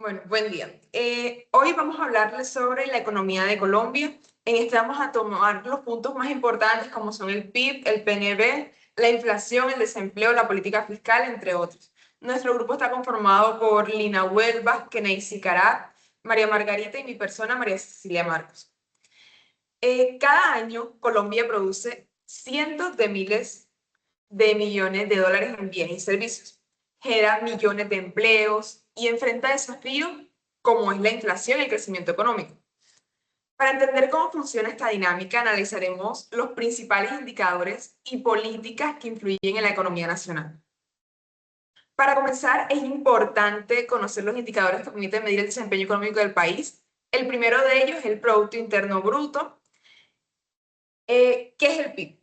Bueno, buen día. Hoy vamos a hablarles sobre la economía de Colombia. En este vamos a tomar los puntos más importantes como son el PIB, el PNB, la inflación, el desempleo, la política fiscal, entre otros. Nuestro grupo está conformado por Lina Huelva, Keneisi Carat, María Margarita y mi persona, María Cecilia Marcos. Cada año Colombia produce cientos de miles de millones de dólares en bienes y servicios, genera millones de empleos y enfrenta desafíos como es la inflación y el crecimiento económico. Para entender cómo funciona esta dinámica, analizaremos los principales indicadores y políticas que influyen en la economía nacional. Para comenzar, es importante conocer los indicadores que permiten medir el desempeño económico del país. El primero de ellos es el Producto Interno Bruto. ¿Qué es el PIB?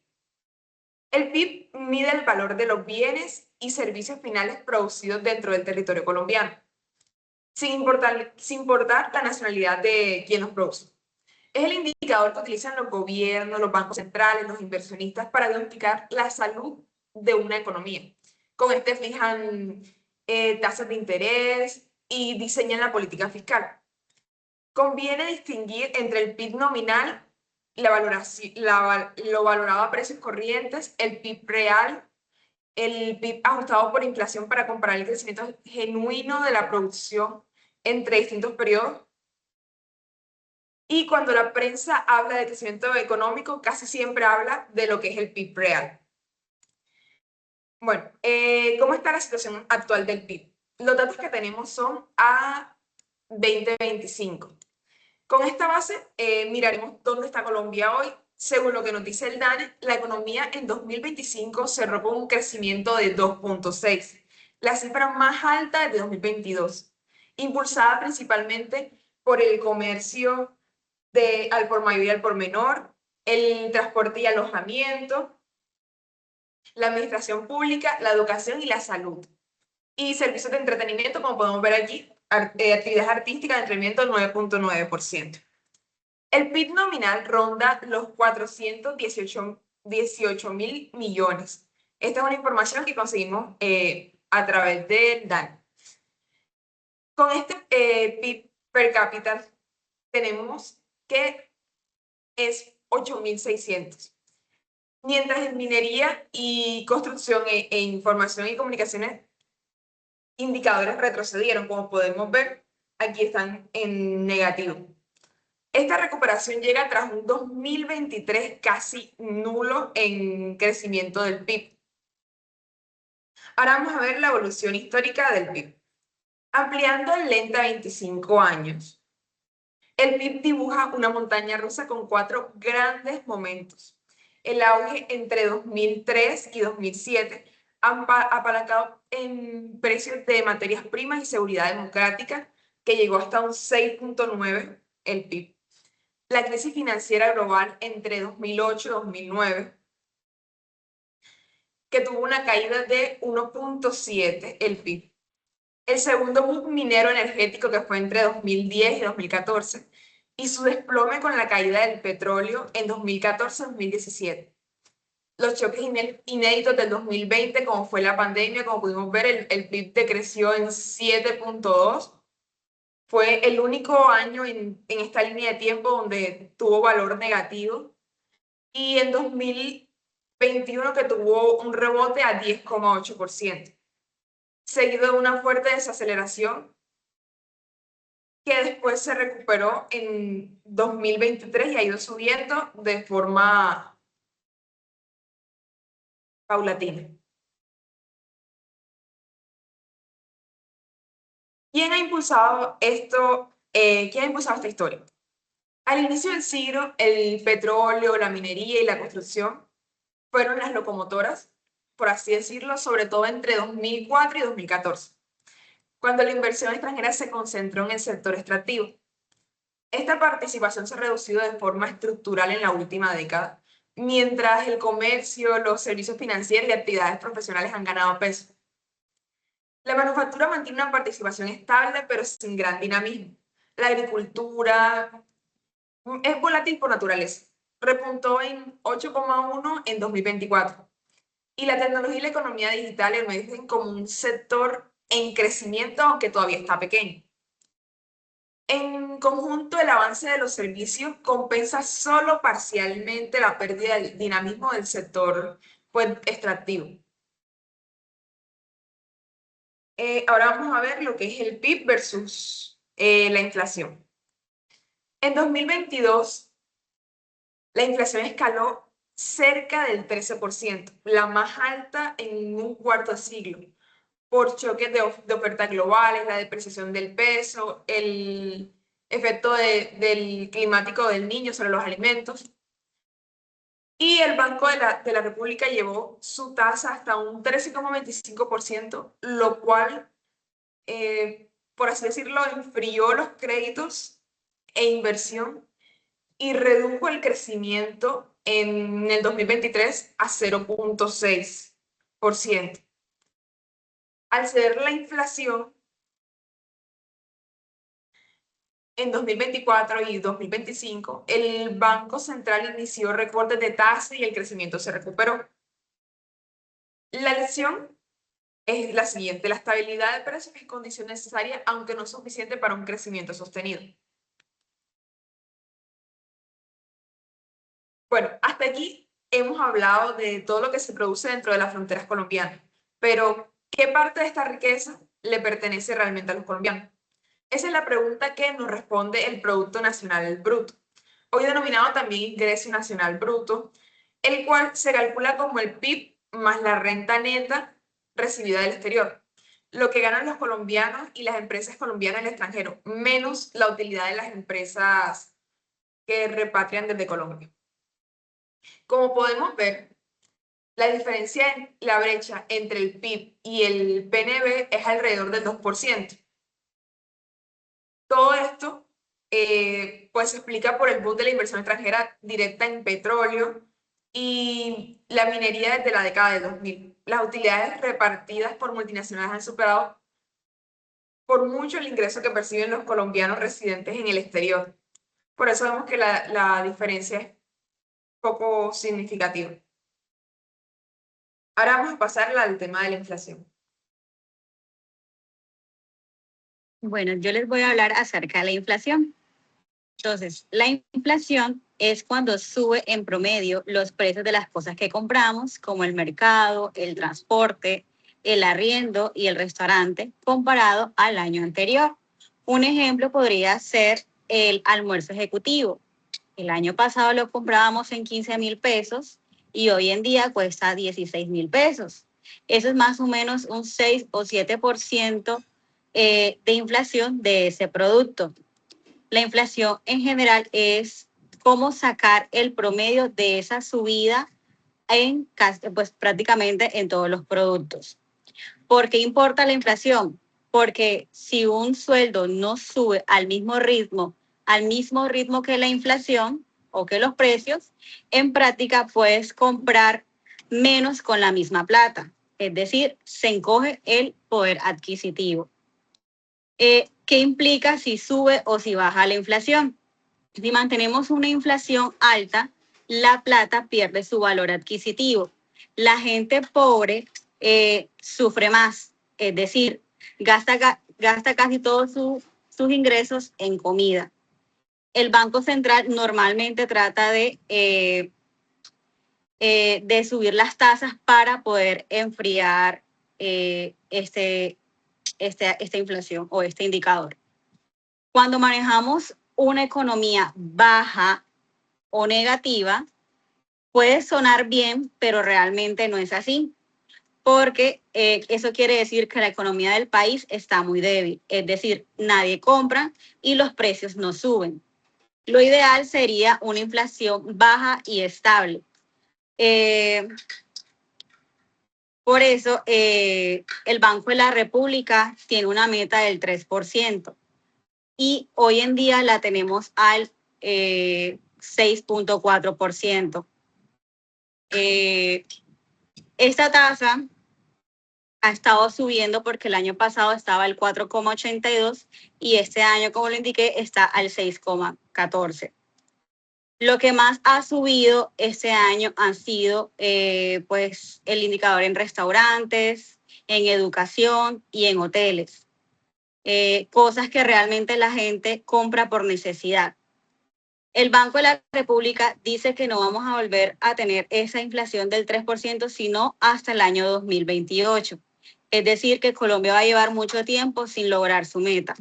El PIB mide el valor de los bienes y servicios finales producidos dentro del territorio colombiano, sin importar la nacionalidad de quien los produce. Es el indicador que utilizan los gobiernos, los bancos centrales, los inversionistas para diagnosticar la salud de una economía. Con este fijan tasas de interés y diseñan la política fiscal. Conviene distinguir entre el PIB nominal, lo valorado a precios corrientes, el PIB real, el PIB ajustado por inflación para comparar el crecimiento genuino de la producción entre distintos periodos. Y cuando la prensa habla de crecimiento económico, casi siempre habla de lo que es el PIB real. Bueno, ¿cómo está la situación actual del PIB? Los datos que tenemos son a 2025. Con esta base, miraremos dónde está Colombia hoy. Según lo que nos dice el DANE, la economía en 2025 cerró con un crecimiento de 2.6, la cifra más alta desde 2022, impulsada principalmente por el comercio al por mayor y al por menor, el transporte y alojamiento, la administración pública, la educación y la salud. Y servicios de entretenimiento, como podemos ver aquí, actividades artísticas de entretenimiento 9.9%. El PIB nominal ronda los 418 mil millones. Esta es una información que conseguimos a través del DANE. Con este PIB per cápita tenemos que es 8.600. Mientras en minería y construcción e información y comunicaciones, indicadores retrocedieron, como podemos ver, aquí están en negativo. Esta recuperación llega tras un 2023 casi nulo en crecimiento del PIB. Ahora vamos a ver la evolución histórica del PIB. Ampliando lenta a 25 años, el PIB dibuja una montaña rusa con 4 grandes momentos. El auge entre 2003 y 2007, apalancado en precios de materias primas y seguridad democrática, que llegó hasta un 6.9 el PIB. La crisis financiera global entre 2008 y 2009, que tuvo una caída de 1.7 el PIB. El segundo boom minero energético, que fue entre 2010 y 2014, y su desplome con la caída del petróleo en 2014-2017. Los choques inéditos del 2020, como fue la pandemia, como pudimos ver, el PIB decreció en 7.2. Fue el único año en esta línea de tiempo donde tuvo valor negativo. Y en 2021 que tuvo un rebote a 10.8%, seguido de una fuerte desaceleración que después se recuperó en 2023 y ha ido subiendo de forma paulatina. ¿Quién ha impulsado esto? ¿Quién ha impulsado esta historia? Al inicio del siglo, el petróleo, la minería y la construcción fueron las locomotoras, por así decirlo, sobre todo entre 2004 y 2014, cuando la inversión extranjera se concentró en el sector extractivo. Esta participación se ha reducido de forma estructural en la última década, mientras el comercio, los servicios financieros y actividades profesionales han ganado peso. La manufactura mantiene una participación estable, pero sin gran dinamismo. La agricultura es volátil por naturaleza. Repuntó en 8.1 en 2024. Y la tecnología y la economía digital emergen como un sector en crecimiento, aunque todavía está pequeño. En conjunto, el avance de los servicios compensa solo parcialmente la pérdida del dinamismo del sector, pues, extractivo. Ahora vamos a ver lo que es el PIB versus la inflación. En 2022, la inflación escaló cerca del 13%, la más alta en un cuarto de siglo, por choques de ofertas globales, la depreciación del peso, el efecto del climático del niño sobre los alimentos. Y el Banco de la República llevó su tasa hasta un 13,25%, lo cual, por así decirlo, enfrió los créditos e inversión y redujo el crecimiento en el 2023 a 0,6%. Al ceder la inflación en 2024 y 2025, el Banco Central inició recortes de tasa y el crecimiento se recuperó. La lección es la siguiente: la estabilidad de precios es condición necesaria, aunque no suficiente para un crecimiento sostenido. Bueno, hasta aquí hemos hablado de todo lo que se produce dentro de las fronteras colombianas, pero ¿qué parte de esta riqueza le pertenece realmente a los colombianos? Esa es la pregunta que nos responde el Producto Nacional Bruto, hoy denominado también Ingreso Nacional Bruto, el cual se calcula como el PIB más la renta neta recibida del exterior, lo que ganan los colombianos y las empresas colombianas en el extranjero, menos la utilidad de las empresas que repatrian desde Colombia. Como podemos ver, la diferencia en la brecha entre el PIB y el PNB es alrededor del 2%. Todo esto pues se explica por el boom de la inversión extranjera directa en petróleo y la minería desde la década de 2000. Las utilidades repartidas por multinacionales han superado por mucho el ingreso que perciben los colombianos residentes en el exterior. Por eso vemos que la diferencia es poco significativa. Ahora vamos a pasar al tema de la inflación. Bueno, yo les voy a hablar acerca de la inflación. Entonces, la inflación es cuando sube en promedio los precios de las cosas que compramos, como el mercado, el transporte, el arriendo y el restaurante, comparado al año anterior. Un ejemplo podría ser el almuerzo ejecutivo. El año pasado lo comprábamos en 15.000 pesos y hoy en día cuesta 16.000 pesos. Eso es más o menos un 6 o 7% de inflación de ese producto. La inflación en general es cómo sacar el promedio de esa subida en pues, prácticamente en todos los productos. ¿Por qué importa la inflación? Porque si un sueldo no sube al mismo ritmo que la inflación o que los precios, en práctica puedes comprar menos con la misma plata. Es decir, se encoge el poder adquisitivo. ¿Qué implica si sube o si baja la inflación? Si mantenemos una inflación alta, la plata pierde su valor adquisitivo. La gente pobre sufre más, es decir, gasta casi todos sus ingresos en comida. El Banco Central normalmente trata de subir las tasas para poder enfriar esta inflación o este indicador. Cuando manejamos una economía baja o negativa, puede sonar bien, pero realmente no es así, porque eso quiere decir que la economía del país está muy débil, es decir, nadie compra y los precios no suben. Lo ideal sería una inflación baja y estable. Por eso, el Banco de la República tiene una meta del 3%. Y hoy en día la tenemos al 6,4%. Esta tasa ha estado subiendo porque el año pasado estaba al 4,82 y este año, como lo indiqué, está al 6,14. Lo que más ha subido este año han sido pues el indicador en restaurantes, en educación y en hoteles. cosas que realmente la gente compra por necesidad. El Banco de la República dice que no vamos a volver a tener esa inflación del 3%, sino hasta el año 2028. Es decir, que Colombia va a llevar mucho tiempo sin lograr su meta.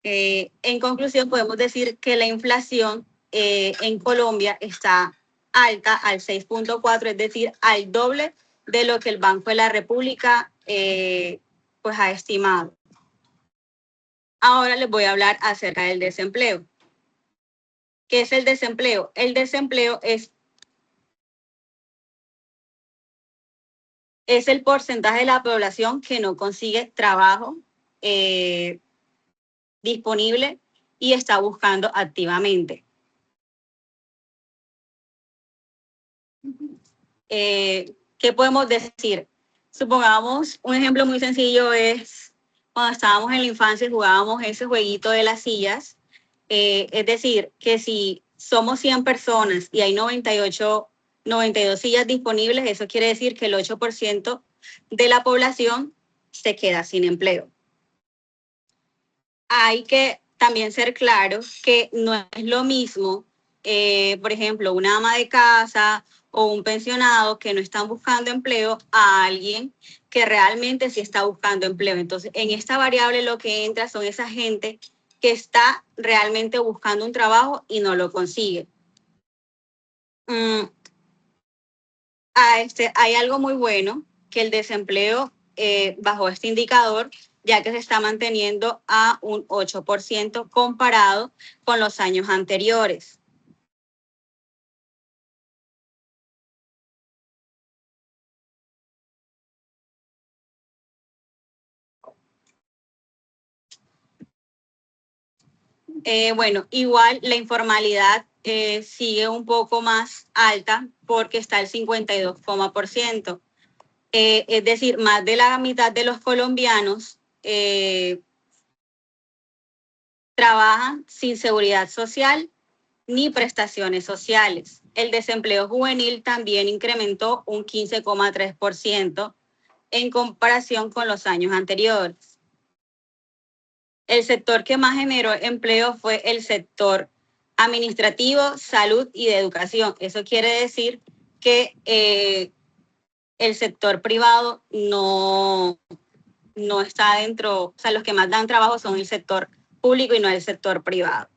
En conclusión, podemos decir que la inflación en Colombia está alta al 6.4, es decir, al doble de lo que el Banco de la República pues ha estimado. Ahora les voy a hablar acerca del desempleo. ¿Qué es el desempleo? El desempleo es el porcentaje de la población que no consigue trabajo disponible y está buscando activamente. ¿Qué podemos decir? Supongamos, un ejemplo muy sencillo es cuando estábamos en la infancia y jugábamos ese jueguito de las sillas. Es decir, que si somos 100 personas y hay 92 sillas disponibles, eso quiere decir que el 8% de la población se queda sin empleo. Hay que también ser claros que no es lo mismo, por ejemplo, una ama de casa o un pensionado que no están buscando empleo a alguien que realmente sí está buscando empleo. Entonces, en esta variable lo que entra son esa gente que está realmente buscando un trabajo y no lo consigue. Hay algo muy bueno, que el desempleo bajo este indicador, ya que se está manteniendo a un 8% comparado con los años anteriores. Bueno, igual la informalidad sigue un poco más alta porque está el 52%. Es decir, más de la mitad de los colombianos trabajan sin seguridad social ni prestaciones sociales. El desempleo juvenil también incrementó un 15,3% en comparación con los años anteriores. El sector que más generó empleo fue el sector administrativo, salud y de educación. Eso quiere decir que el sector privado no está dentro, o sea, los que más dan trabajo son el sector público y no el sector privado.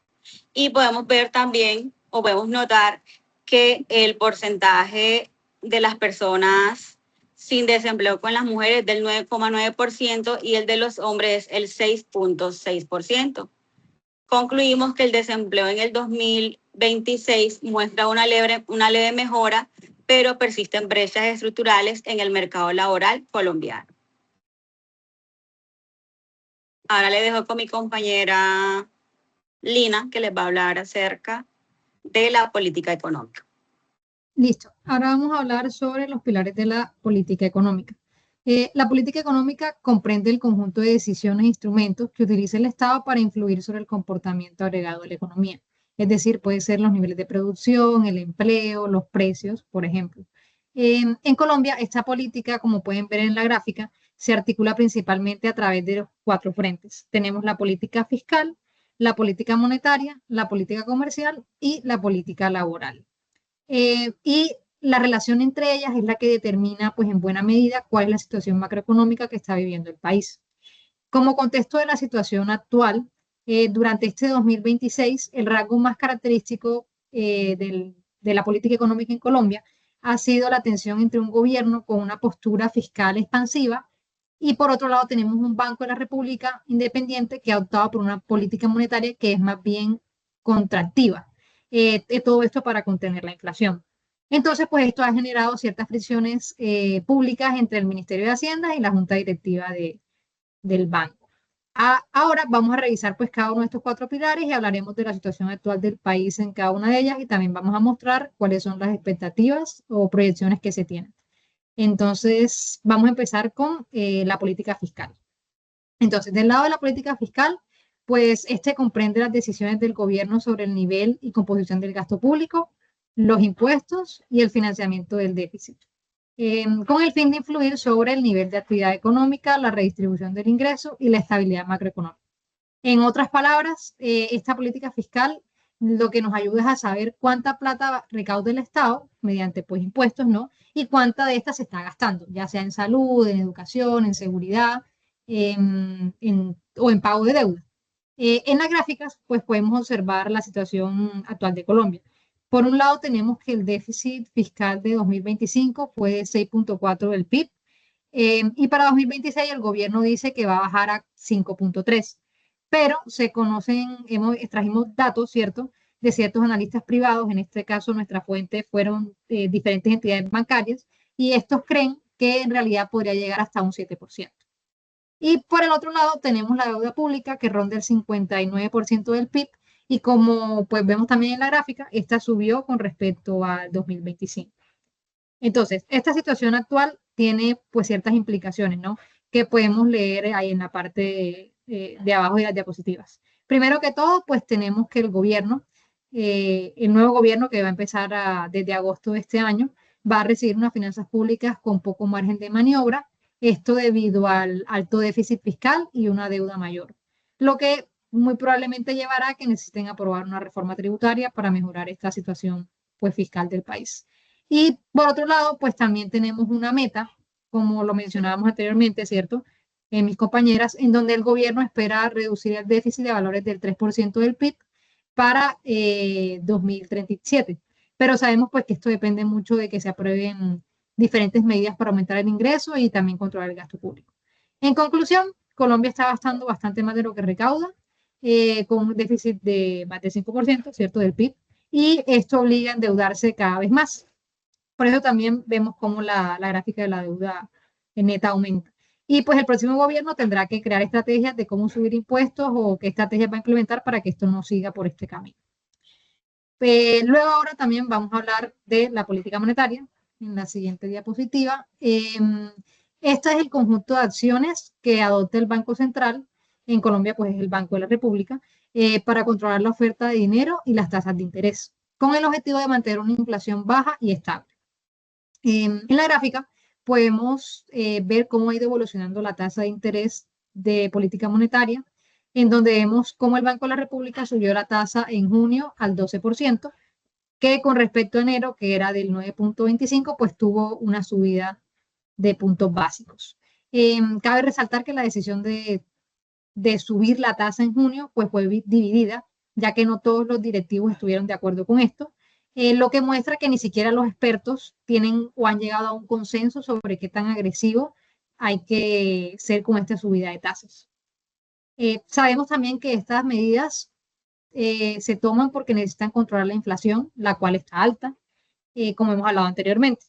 Y podemos ver también, o podemos notar, que el porcentaje de las personas sin desempleo con las mujeres es del 9,9% y el de los hombres es el 6,6%. Concluimos que el desempleo en el 2026 muestra una leve mejora, pero persisten brechas estructurales en el mercado laboral colombiano. Ahora le dejo con mi compañera Lina, que les va a hablar acerca de la política económica. Listo. Ahora vamos a hablar sobre los pilares de la política económica. La política económica comprende el conjunto de decisiones e instrumentos que utiliza el Estado para influir sobre el comportamiento agregado de la economía. Es decir, puede ser los niveles de producción, el empleo, los precios, por ejemplo. En Colombia, esta política, como pueden ver en la gráfica, se articula principalmente a través de los 4 frentes. Tenemos la política fiscal, la política monetaria, la política comercial y la política laboral. Y la relación entre ellas es la que determina, pues en buena medida, cuál es la situación macroeconómica que está viviendo el país. Como contexto de la situación actual, durante este 2026, el rasgo más característico de la política económica en Colombia ha sido la tensión entre un gobierno con una postura fiscal expansiva y por otro lado tenemos un Banco de la República independiente que ha optado por una política monetaria que es más bien contractiva. Todo esto para contener la inflación. Entonces, pues esto ha generado ciertas fricciones públicas entre el Ministerio de Hacienda y la Junta Directiva del banco. Ahora vamos a revisar pues cada uno de estos 4 pilares y hablaremos de la situación actual del país en cada una de ellas y también vamos a mostrar cuáles son las expectativas o proyecciones que se tienen. Entonces, vamos a empezar con la política fiscal. Entonces, del lado de la política fiscal, pues este comprende las decisiones del gobierno sobre el nivel y composición del gasto público, los impuestos y el financiamiento del déficit. con el fin de influir sobre el nivel de actividad económica, la redistribución del ingreso y la estabilidad macroeconómica. En otras palabras, esta política fiscal lo que nos ayuda es a saber cuánta plata recauda el Estado mediante pues impuestos, ¿no? Y cuánta de esta se está gastando, ya sea en salud, en educación, en seguridad, o en pago de deuda. En las gráficas, pues podemos observar la situación actual de Colombia. Por un lado, tenemos que el déficit fiscal de 2025 fue de 6.4 del PIB, y para 2026 el gobierno dice que va a bajar a 5.3. Pero se conocen, trajimos datos, ¿cierto?, de ciertos analistas privados, en este caso nuestra fuente fueron diferentes entidades bancarias, y estos creen que en realidad podría llegar hasta un 7%. Y por el otro lado tenemos la deuda pública que ronda el 59% del PIB, y como pues vemos también en la gráfica, esta subió con respecto al 2025. Entonces, esta situación actual tiene pues ciertas implicaciones, ¿no? Que podemos leer ahí en la parte de abajo de las diapositivas. Primero que todo, pues tenemos que el gobierno, el nuevo gobierno que va a empezar desde agosto de este año, va a recibir unas finanzas públicas con poco margen de maniobra, esto debido al alto déficit fiscal y una deuda mayor, lo que muy probablemente llevará a que necesiten aprobar una reforma tributaria para mejorar esta situación pues fiscal del país. Y por otro lado, pues también tenemos una meta, como lo mencionábamos anteriormente, ¿cierto? Mis compañeras, en donde el gobierno espera reducir el déficit de valores del 3% del PIB para 2037. Pero sabemos pues que esto depende mucho de que se aprueben diferentes medidas para aumentar el ingreso y también controlar el gasto público. En conclusión, Colombia está gastando bastante más de lo que recauda, con un déficit de más del 5%, ¿cierto?, del PIB, y esto obliga a endeudarse cada vez más. Por eso también vemos cómo la gráfica de la deuda neta aumenta. Y pues el próximo gobierno tendrá que crear estrategias de cómo subir impuestos o qué estrategias va a implementar para que esto no siga por este camino. Luego ahora también vamos a hablar de la política monetaria en la siguiente diapositiva. Este es el conjunto de acciones que adopta el Banco Central. En Colombia pues es el Banco de la República, para controlar la oferta de dinero y las tasas de interés, con el objetivo de mantener una inflación baja y estable. En la gráfica podemos ver cómo ha ido evolucionando la tasa de interés de política monetaria, en donde vemos cómo el Banco de la República subió la tasa en junio al 12%, que con respecto a enero, que era del 9.25, pues tuvo una subida de puntos básicos. Cabe resaltar que la decisión de subir la tasa en junio pues fue dividida, ya que no todos los directivos estuvieron de acuerdo con esto, lo que muestra que ni siquiera los expertos tienen o han llegado a un consenso sobre qué tan agresivo hay que ser con esta subida de tasas. Sabemos también que estas medidas se toman porque necesitan controlar la inflación, la cual está alta, como hemos hablado anteriormente.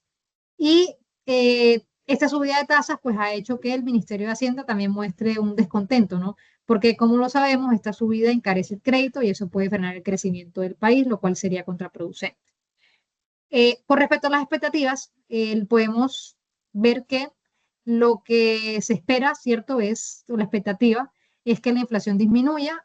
Y esta subida de tasas pues ha hecho que el Ministerio de Hacienda también muestre un descontento, ¿no? Porque como lo sabemos, esta subida encarece el crédito y eso puede frenar el crecimiento del país, lo cual sería contraproducente. Con respecto a las expectativas, podemos ver que lo que se espera, ¿cierto? La expectativa es que la inflación disminuya,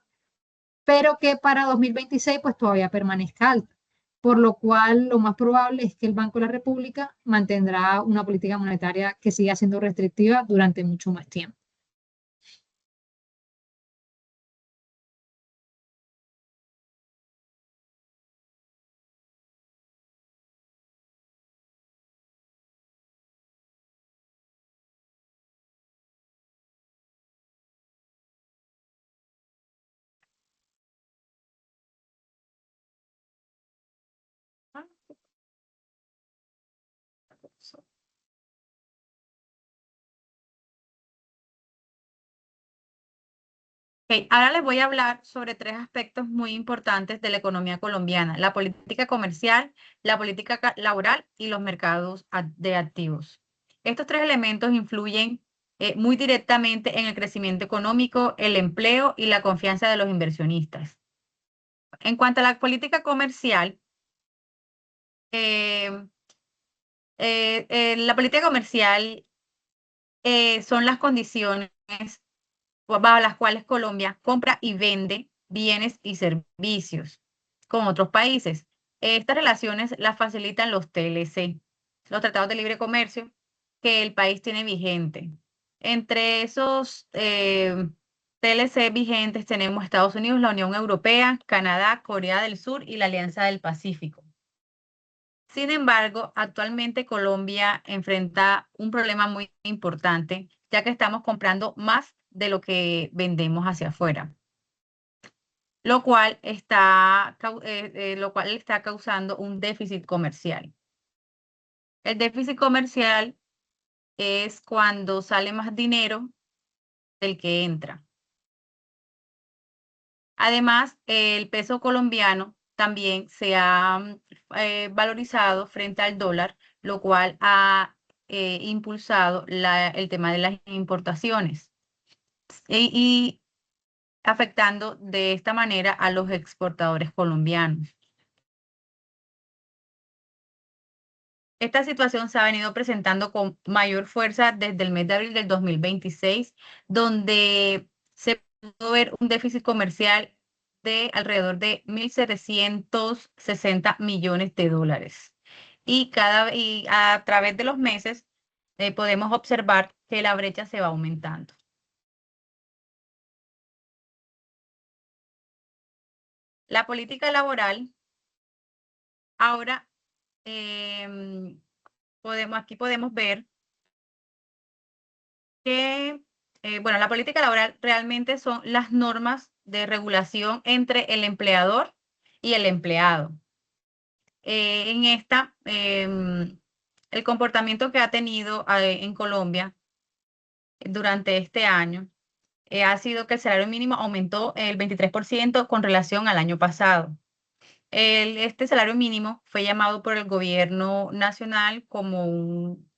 pero que para 2026 pues todavía permanezca alta, por lo cual lo más probable es que el Banco de la República mantendrá una política monetaria que siga siendo restrictiva durante mucho más tiempo. Ok, ahora les voy a hablar sobre tres aspectos muy importantes de la economía colombiana: la política comercial, la política laboral y los mercados de activos. Estos tres elementos influyen muy directamente en el crecimiento económico, el empleo y la confianza de los inversionistas. En cuanto a la política comercial, la política comercial son las condiciones bajo las cuales Colombia compra y vende bienes y servicios con otros países. Estas relaciones las facilitan los TLC. los tratados de libre comercio que el país tiene vigente. Entre esos TLC vigentes tenemos Estados Unidos, la Unión Europea, Canadá, Corea del Sur y la Alianza del Pacífico. Sin embargo, actualmente Colombia enfrenta un problema muy importante, ya que estamos comprando más de lo que vendemos hacia afuera, lo cual está causando un déficit comercial. El déficit comercial es cuando sale más dinero del que entra. Además, el peso colombiano también se ha valorizado frente al dólar, lo cual ha impulsado el tema de las importaciones y afectando de esta manera a los exportadores colombianos. Esta situación se ha venido presentando con mayor fuerza desde el mes de abril del 2026, donde se pudo ver un déficit comercial de alrededor de 1.760 millones de dólares. Y a través de los meses podemos observar que la brecha se va aumentando. La política laboral, ahora aquí podemos ver que, bueno, la política laboral realmente son las normas de regulación entre el empleador y el empleado. En esta, el comportamiento que ha tenido en Colombia durante este año ha sido que el salario mínimo aumentó el 23% con relación al año pasado. Este salario mínimo fue llamado por el gobierno nacional como un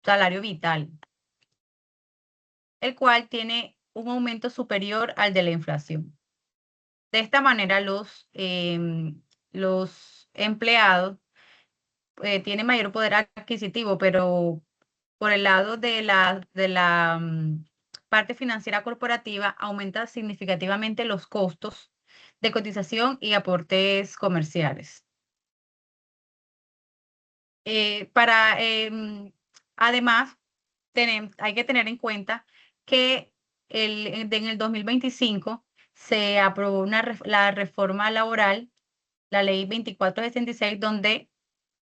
salario vital, el cual tiene un aumento superior al de la inflación. De esta manera, los empleados tienen mayor poder adquisitivo, pero por el lado de la parte financiera corporativa, aumenta significativamente los costos de cotización y aportes comerciales. Además, hay que tener en cuenta que en el 2025 se aprobó la reforma laboral, la ley 2466, donde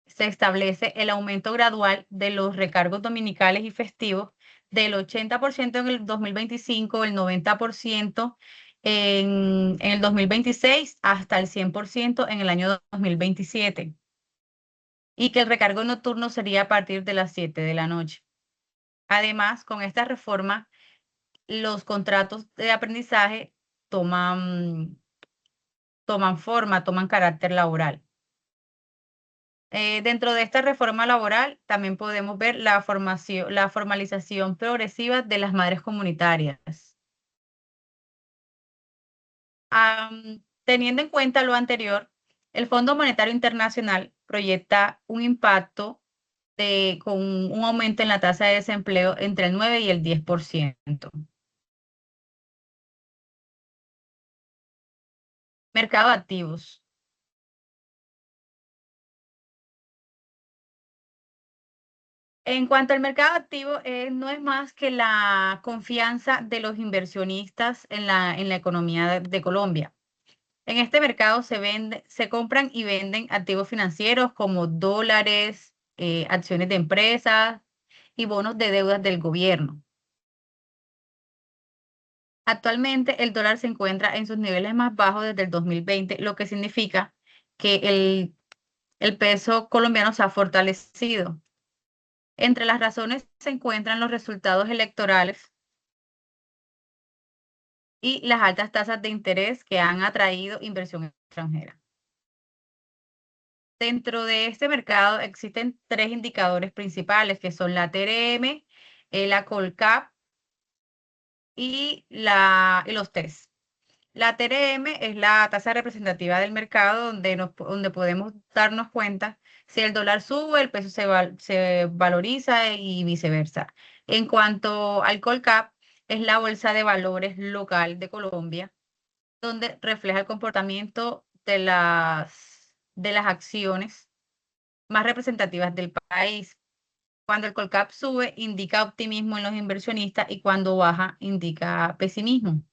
se establece el aumento gradual de los recargos dominicales y festivos del 80% en el 2025, el 90% en el 2026, hasta el 100% en el año 2027. Y que el recargo nocturno sería a partir de las 7 de la noche. Además, con esta reforma, los contratos de aprendizaje toman forma, toman carácter laboral. Dentro de esta reforma laboral también podemos ver la formalización progresiva de las madres comunitarias. Teniendo en cuenta lo anterior, el Fondo Monetario Internacional proyecta un impacto con un aumento en la tasa de desempleo entre el 9 y el 10%. Mercado de activos. En cuanto al mercado activo, no es más que la confianza de los inversionistas en la economía de Colombia. En este mercado se compran y venden activos financieros como dólares, acciones de empresas y bonos de deudas del gobierno. Actualmente el dólar se encuentra en sus niveles más bajos desde el 2020, lo que significa que el peso colombiano se ha fortalecido. Entre las razones se encuentran los resultados electorales y las altas tasas de interés que han atraído inversión extranjera. Dentro de este mercado existen tres indicadores principales, que son la TRM, la Colcap y los TES. La TRM es la tasa representativa del mercado, donde podemos darnos cuenta si el dólar sube, el peso se valoriza y viceversa. En cuanto al Colcap, es la bolsa de valores local de Colombia, donde refleja el comportamiento de las acciones más representativas del país. Cuando el Colcap sube, indica optimismo en los inversionistas y cuando baja, indica pesimismo.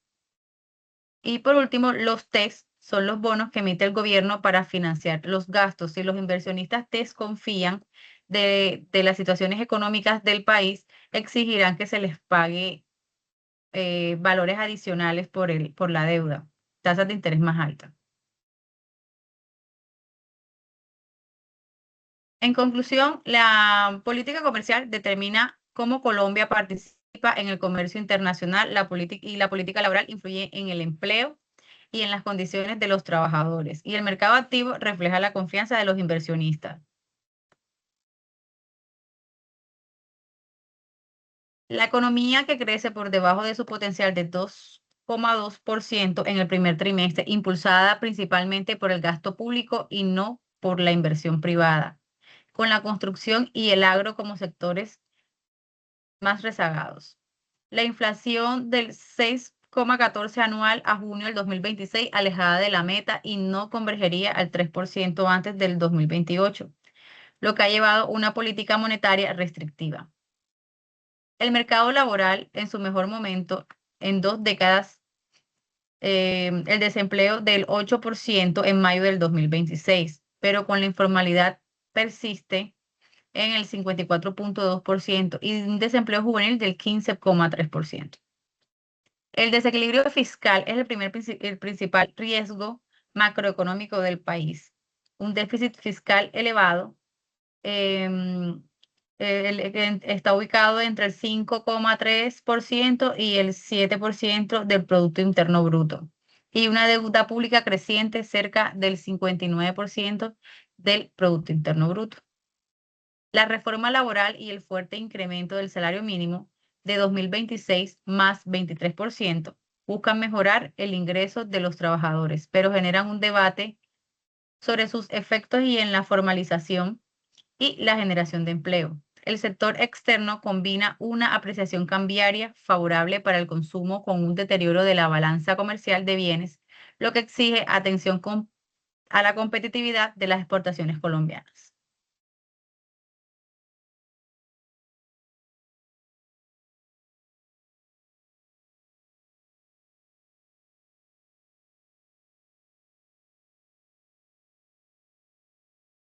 Y por último, los TES son los bonos que emite el gobierno para financiar los gastos. Si los inversionistas desconfían de las situaciones económicas del país, exigirán que se les pague valores adicionales por la deuda, tasas de interés más altas. En conclusión, la política comercial determina cómo Colombia participa en el comercio internacional, la política laboral influye en el empleo y en las condiciones de los trabajadores, y el mercado activo refleja la confianza de los inversionistas. La economía que crece por debajo de su potencial de 2,2% en el primer trimestre, impulsada principalmente por el gasto público y no por la inversión privada, con la construcción y el agro como sectores más rezagados. La inflación del 6,14 anual a junio del 2026, alejada de la meta y no convergería al 3% antes del 2028, lo que ha llevado a una política monetaria restrictiva. El mercado laboral en su mejor momento en 2 décadas, el desempleo del 8% en mayo del 2026, pero con la informalidad persiste en el 54,2% y un desempleo juvenil del 15,3%. El desequilibrio fiscal es el principal riesgo macroeconómico del país. Un déficit fiscal elevado está ubicado entre el 5,3% y el 7% del Producto Interno Bruto, y una deuda pública creciente cerca del 59% del Producto Interno Bruto. La reforma laboral y el fuerte incremento del salario mínimo de 2026 más 23% buscan mejorar el ingreso de los trabajadores, pero generan un debate sobre sus efectos y en la formalización y la generación de empleo. El sector externo combina una apreciación cambiaria favorable para el consumo con un deterioro de la balanza comercial de bienes, lo que exige atención a la competitividad de las exportaciones colombianas.